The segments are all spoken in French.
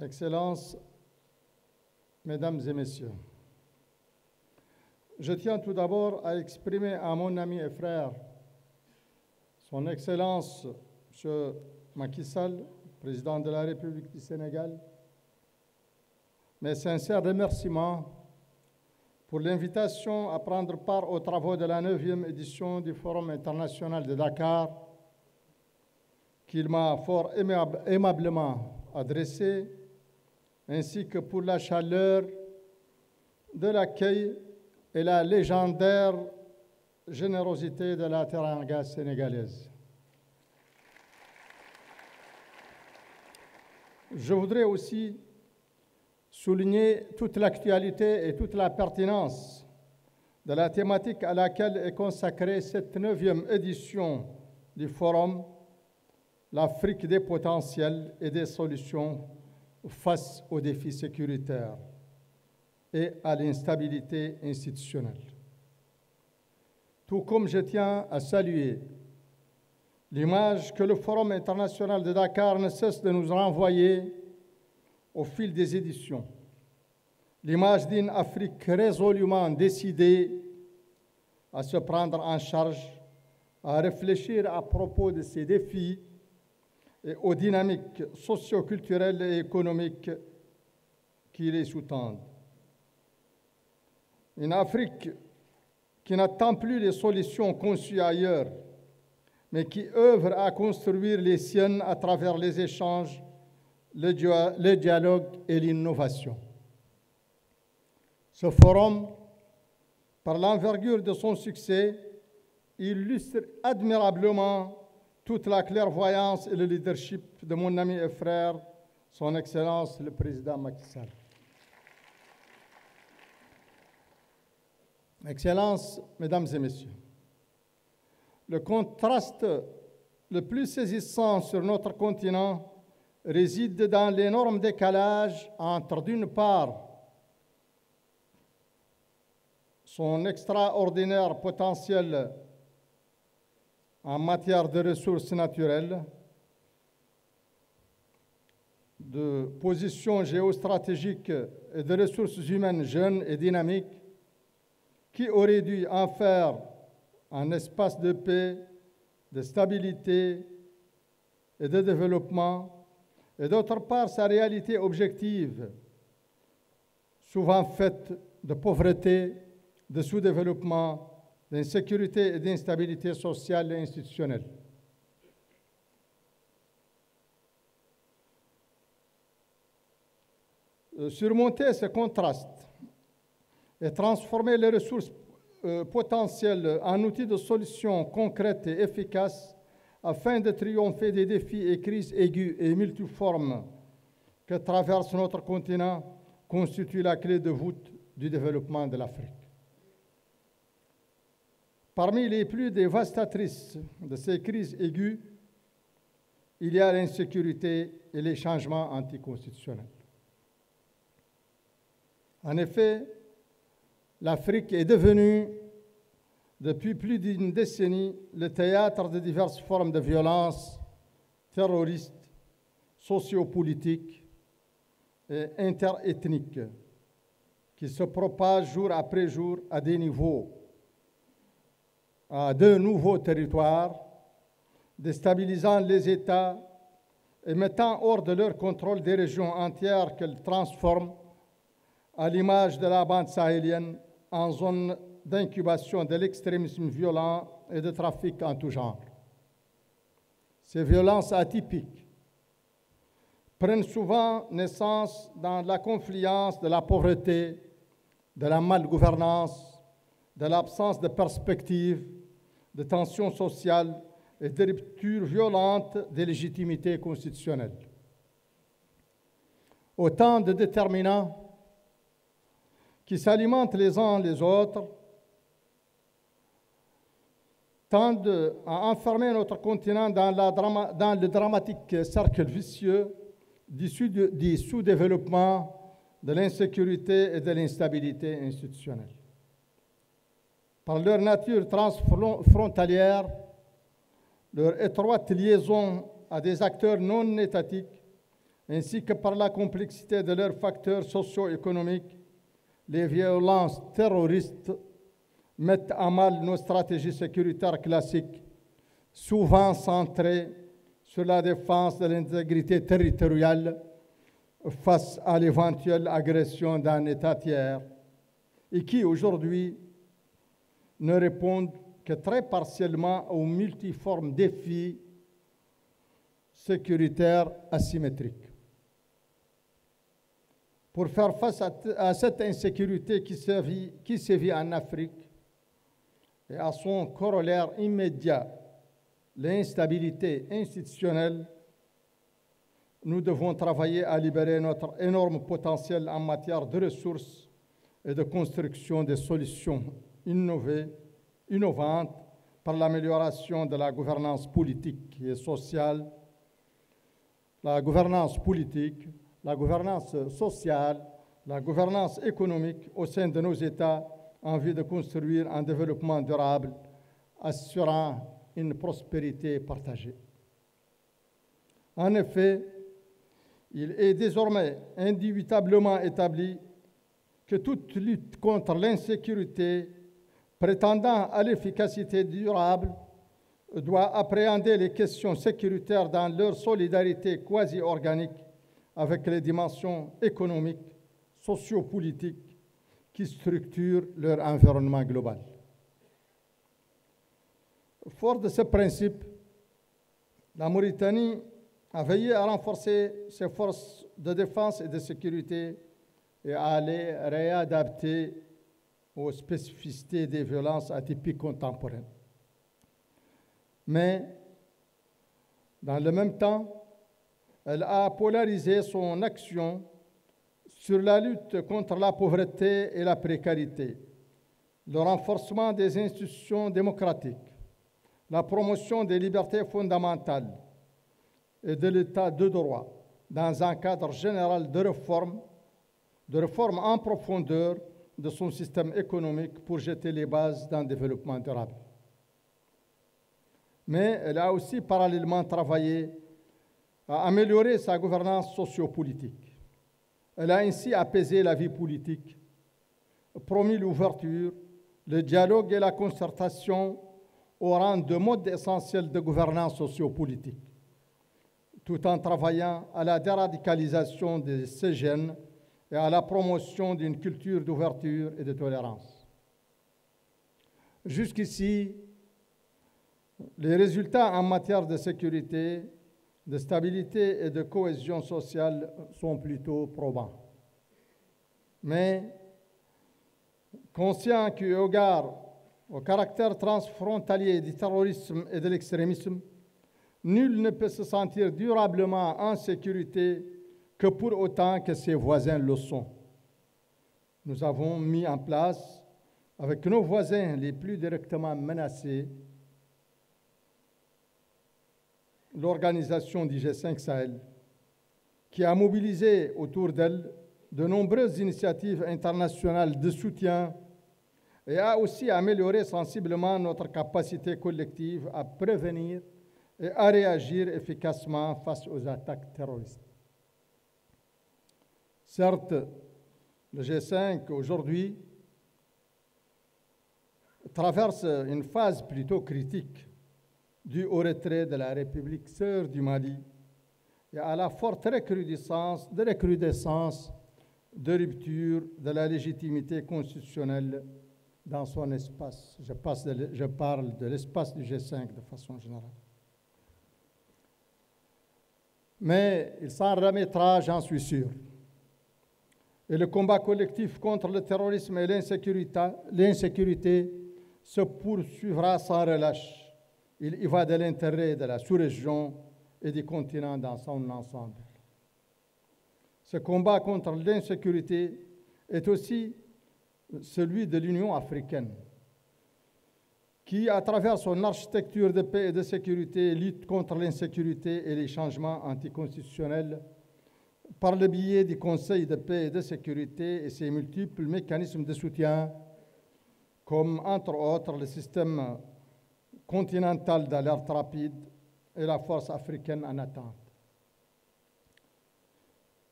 Excellences, Mesdames et Messieurs, je tiens tout d'abord à exprimer à mon ami et frère, Son Excellence M. Macky Sall, président de la République du Sénégal, mes sincères remerciements pour l'invitation à prendre part aux travaux de la 9e édition du Forum international de Dakar, qu'il m'a fort aimablement adressé, ainsi que pour la chaleur de l'accueil et la légendaire générosité de la Teranga sénégalaise. Je voudrais aussi souligner toute l'actualité et toute la pertinence de la thématique à laquelle est consacrée cette 9e édition du Forum, l'Afrique des potentiels et des solutions face aux défis sécuritaires et à l'instabilité institutionnelle. Tout comme je tiens à saluer l'image que le Forum international de Dakar ne cesse de nous renvoyer au fil des éditions, l'image d'une Afrique résolument décidée à se prendre en charge, à réfléchir à propos de ces défis et aux dynamiques socio-culturelles et économiques qui les sous-tendent. Une Afrique qui n'attend plus les solutions conçues ailleurs, mais qui œuvre à construire les siennes à travers les échanges, le dialogue et l'innovation. Ce forum, par l'envergure de son succès, illustre admirablement toute la clairvoyance et le leadership de mon ami et frère, Son Excellence le Président Macky Sall. Excellences, Mesdames et Messieurs, le contraste le plus saisissant sur notre continent réside dans l'énorme décalage entre, d'une part, son extraordinaire potentiel en matière de ressources naturelles, de position géostratégique et de ressources humaines jeunes et dynamiques, qui aurait dû en faire un espace de paix, de stabilité et de développement, et d'autre part sa réalité objective, souvent faite de pauvreté, de sous-développement, d'insécurité et d'instabilité sociale et institutionnelle. Surmonter ce contraste et transformer les ressources potentielles en outils de solutions concrètes et efficaces afin de triompher des défis et crises aiguës et multiformes que traverse notre continent constitue la clé de voûte du développement de l'Afrique. Parmi les plus dévastatrices de ces crises aiguës, il y a l'insécurité et les changements anticonstitutionnels. En effet, l'Afrique est devenue, depuis plus d'une décennie, le théâtre de diverses formes de violence terroristes, sociopolitiques et interethniques qui se propagent jour après jour à des niveaux, à de nouveaux territoires, déstabilisant les États et mettant hors de leur contrôle des régions entières qu'elles transforment, à l'image de la bande sahélienne, en zone d'incubation de l'extrémisme violent et de trafic en tout genre. Ces violences atypiques prennent souvent naissance dans la confluence de la pauvreté, de la malgouvernance, de l'absence de perspectives, de tensions sociales et de ruptures violentes des légitimités constitutionnelles. Autant de déterminants qui s'alimentent les uns les autres, tendent à enfermer notre continent dans le dramatique cercle vicieux du sous-développement, de l'insécurité et de l'instabilité institutionnelle. Par leur nature ainsi que par la complexité de leurs facteurs socio-économiques, les violences terroristes mettent à mal nos stratégies sécuritaires classiques, souvent centrées sur la défense de l'intégrité territoriale face à l'éventuelle agression d'un État tiers, et qui aujourd'hui ne répondent que très partiellement aux multiformes défis sécuritaires asymétriques. Pour faire face à cette insécurité qui sévit en Afrique et à son corollaire immédiat, l'instabilité institutionnelle, nous devons travailler à libérer notre énorme potentiel en matière de ressources et de construction des solutions innovantes par l'amélioration de la gouvernance politique et sociale, la gouvernance politique, la gouvernance sociale, la gouvernance économique au sein de nos États en vue de construire un développement durable assurant une prospérité partagée. En effet, il est désormais indubitablement établi que toute lutte contre l'insécurité prétendant à l'efficacité durable doit appréhender les questions sécuritaires dans leur solidarité quasi-organique avec les dimensions économiques, sociopolitiques qui structurent leur environnement global. Fort de ce principe, la Mauritanie a veillé à renforcer ses forces de défense et de sécurité et à les réadapter aux spécificités des violences atypiques contemporaines. Mais, dans le même temps, elle a polarisé son action sur la lutte contre la pauvreté et la précarité, le renforcement des institutions démocratiques, la promotion des libertés fondamentales et de l'état de droit dans un cadre général de réforme en profondeur de son système économique pour jeter les bases d'un développement durable. Mais elle a aussi parallèlement travaillé à améliorer sa gouvernance sociopolitique. Elle a ainsi apaisé la vie politique, promis l'ouverture, le dialogue et la concertation au rang de mode essentiel de gouvernance sociopolitique, tout en travaillant à la déradicalisation de ces jeunes et à la promotion d'une culture d'ouverture et de tolérance. Jusqu'ici, les résultats en matière de sécurité, de stabilité et de cohésion sociale sont plutôt probants. Mais, conscient qu'au égard au caractère transfrontalier du terrorisme et de l'extrémisme, nul ne peut se sentir durablement en sécurité que pour autant que ses voisins le sont. Nous avons mis en place, avec nos voisins les plus directement menacés, l'organisation du G5 Sahel, qui a mobilisé autour d'elle de nombreuses initiatives internationales de soutien et a aussi amélioré sensiblement notre capacité collective à prévenir et à réagir efficacement face aux attaques terroristes. Certes, le G5 aujourd'hui traverse une phase plutôt critique due au retrait de la République sœur du Mali et à la forte recrudescence de rupture de la légitimité constitutionnelle dans son espace. Je parle de l'espace du G5 de façon générale. Mais il s'en remettra, j'en suis sûr. Et le combat collectif contre le terrorisme et l'insécurité se poursuivra sans relâche. Il y va de l'intérêt de la sous-région et du continent dans son ensemble. Ce combat contre l'insécurité est aussi celui de l'Union africaine, qui, à travers son architecture de paix et de sécurité, lutte contre l'insécurité et les changements anticonstitutionnels par le biais du Conseil de paix et de sécurité et ses multiples mécanismes de soutien, comme entre autres le système continental d'alerte rapide et la force africaine en attente.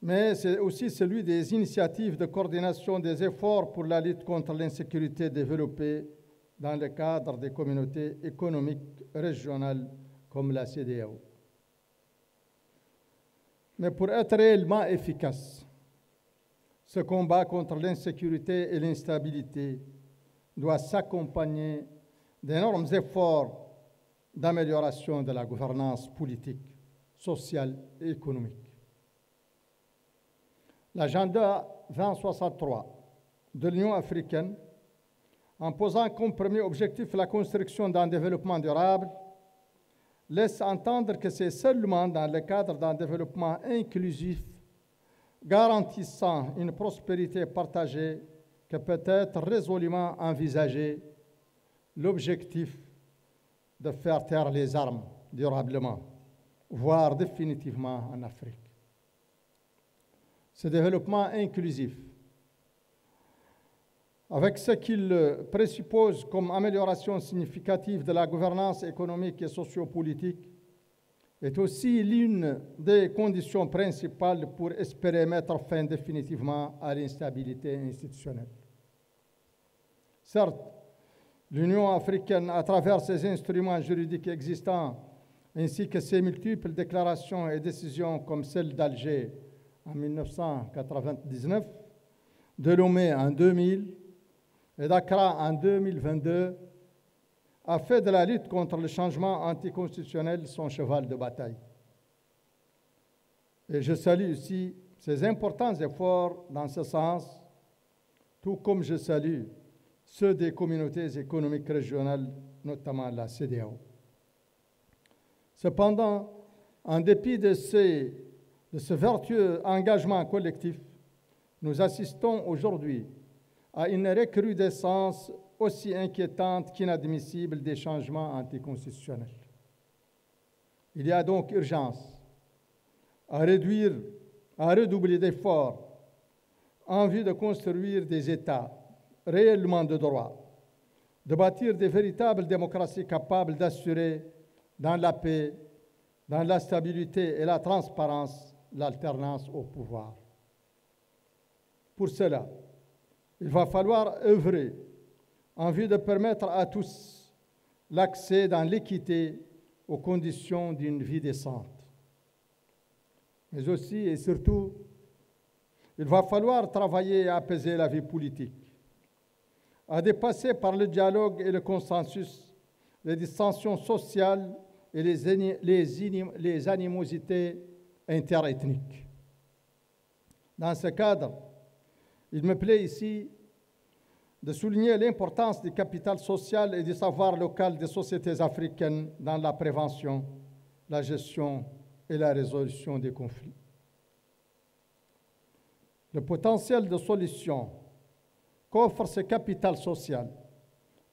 mais c'est aussi celui des initiatives de coordination des efforts pour la lutte contre l'insécurité développée dans le cadre des communautés économiques régionales comme la CEDEAO. Mais pour être réellement efficace, ce combat contre l'insécurité et l'instabilité doit s'accompagner d'énormes efforts d'amélioration de la gouvernance politique, sociale et économique. L'agenda 2063 de l'Union africaine, en posant comme premier objectif la construction d'un développement durable, laisse entendre que c'est seulement dans le cadre d'un développement inclusif garantissant une prospérité partagée que peut être résolument envisagé l'objectif de faire taire les armes durablement, voire définitivement en Afrique. Ce développement inclusif, avec ce qu'il présuppose comme amélioration significative de la gouvernance économique et sociopolitique, est aussi l'une des conditions principales pour espérer mettre fin définitivement à l'instabilité institutionnelle. Certes, l'Union africaine, à travers ses instruments juridiques existants, ainsi que ses multiples déclarations et décisions comme celle d'Alger en 1999, de Lomé en 2000 et d'Accra en 2022, a fait de la lutte contre le changement anticonstitutionnel son cheval de bataille. Et je salue aussi ses importants efforts dans ce sens, tout comme je salue ceux des communautés économiques régionales, notamment la CEDEAO. Cependant, en dépit de ce vertueux engagement collectif, nous assistons aujourd'hui à une recrudescence aussi inquiétante qu'inadmissible des changements anticonstitutionnels. Il y a donc urgence à redoubler d'efforts en vue de construire des États réellement de droit, de bâtir des véritables démocraties capables d'assurer dans la paix, dans la stabilité et la transparence l'alternance au pouvoir. Pour cela, il va falloir œuvrer en vue de permettre à tous l'accès dans l'équité aux conditions d'une vie décente. Mais aussi et surtout, il va falloir travailler à apaiser la vie politique, à dépasser par le dialogue et le consensus les dissensions sociales et les animosités interethniques. Dans ce cadre, il me plaît ici de souligner l'importance du capital social et du savoir local des sociétés africaines dans la prévention, la gestion et la résolution des conflits. Le potentiel de solution qu'offre ce capital social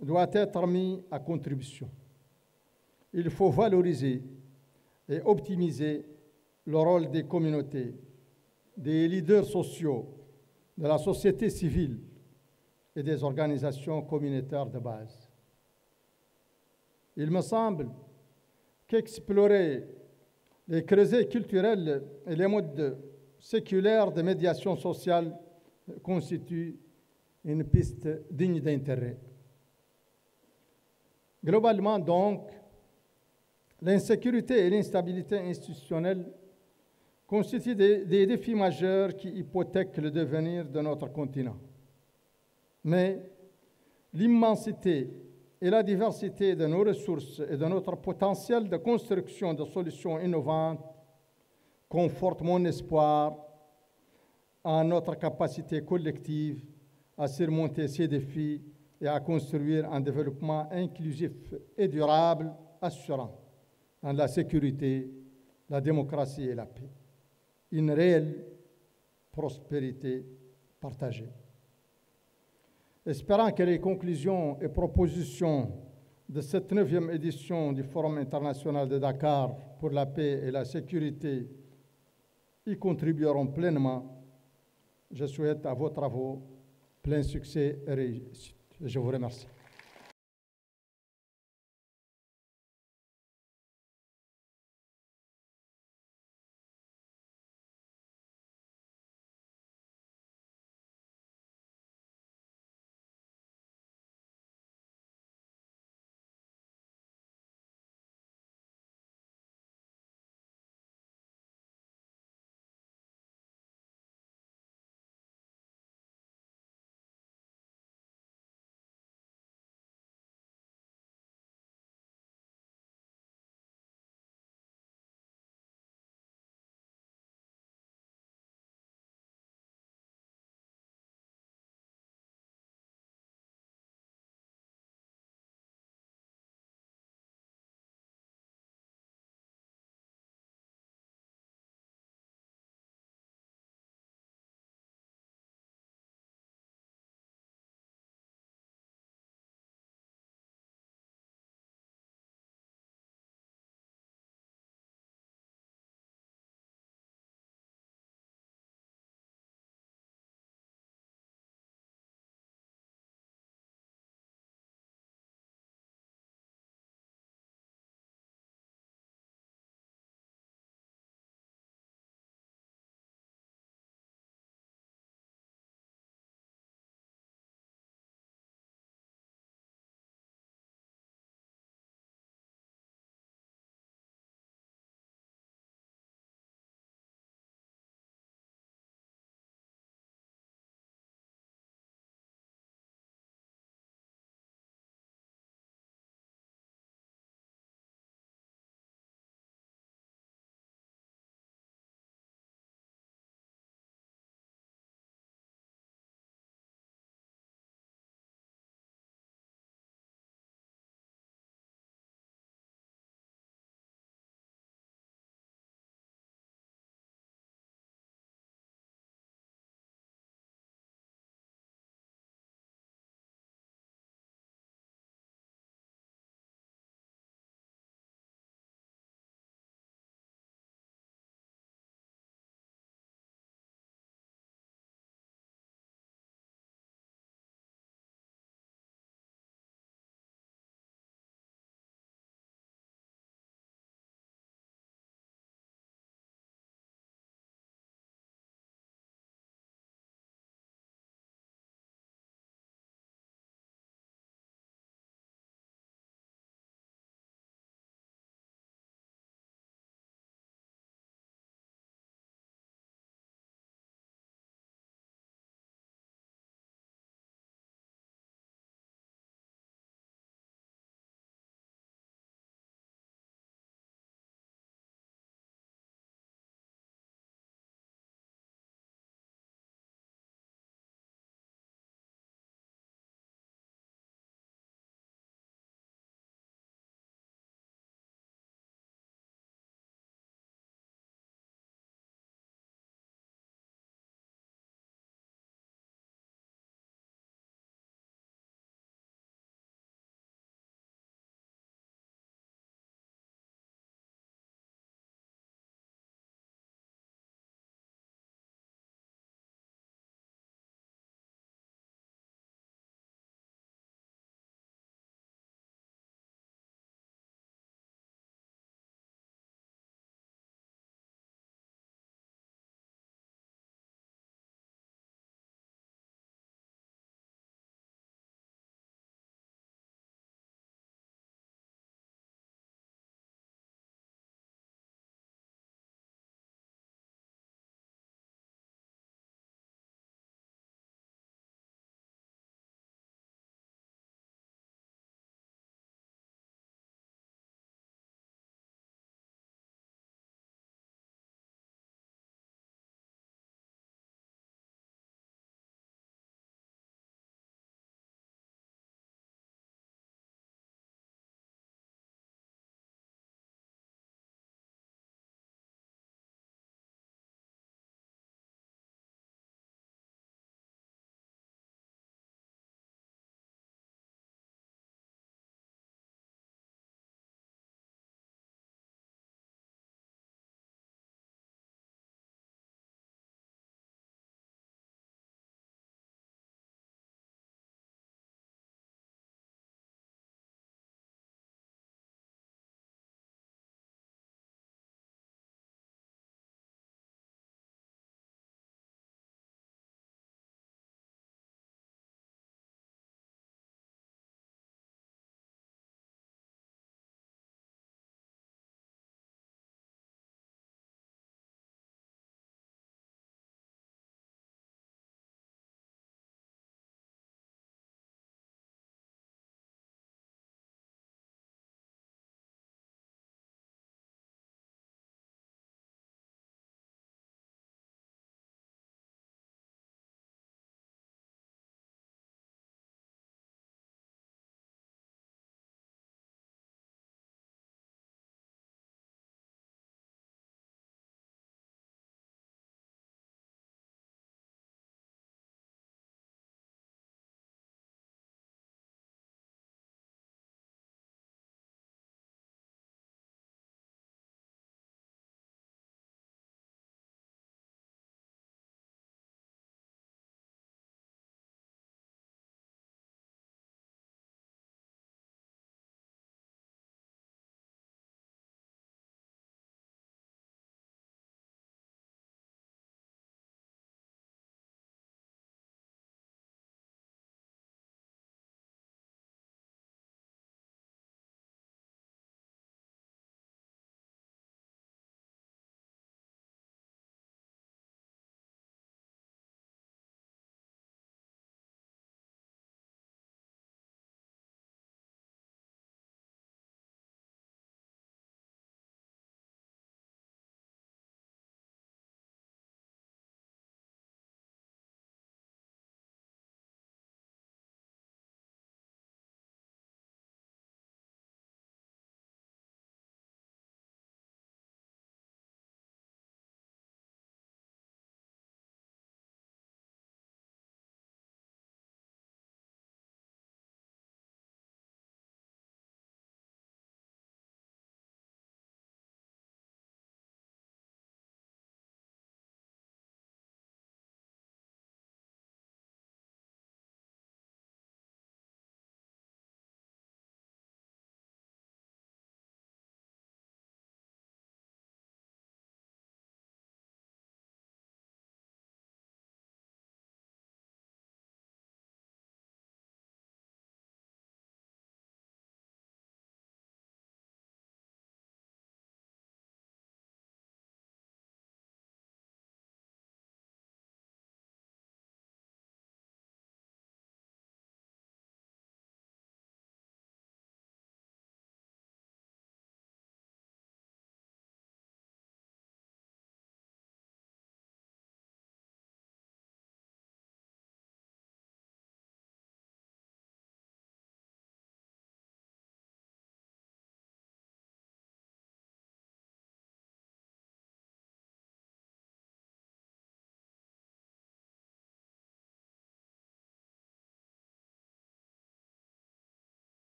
doit être mis à contribution. Il faut valoriser et optimiser le rôle des communautés, des leaders sociaux, de la société civile et des organisations communautaires de base. Il me semble qu'explorer les creusets culturels et les modes séculaires de médiation sociale constitue une piste digne d'intérêt. Globalement, donc, l'insécurité et l'instabilité institutionnelle constituent des défis majeurs qui hypothèquent le devenir de notre continent. Mais l'immensité et la diversité de nos ressources et de notre potentiel de construction de solutions innovantes confortent mon espoir en notre capacité collective à surmonter ces défis et à construire un développement inclusif et durable, assurant dans la sécurité, la démocratie et la paix, une réelle prospérité partagée. Espérant que les conclusions et propositions de cette 9e édition du Forum international de Dakar pour la paix et la sécurité y contribueront pleinement, je souhaite à vos travaux plein succès et réussite. Je vous remercie.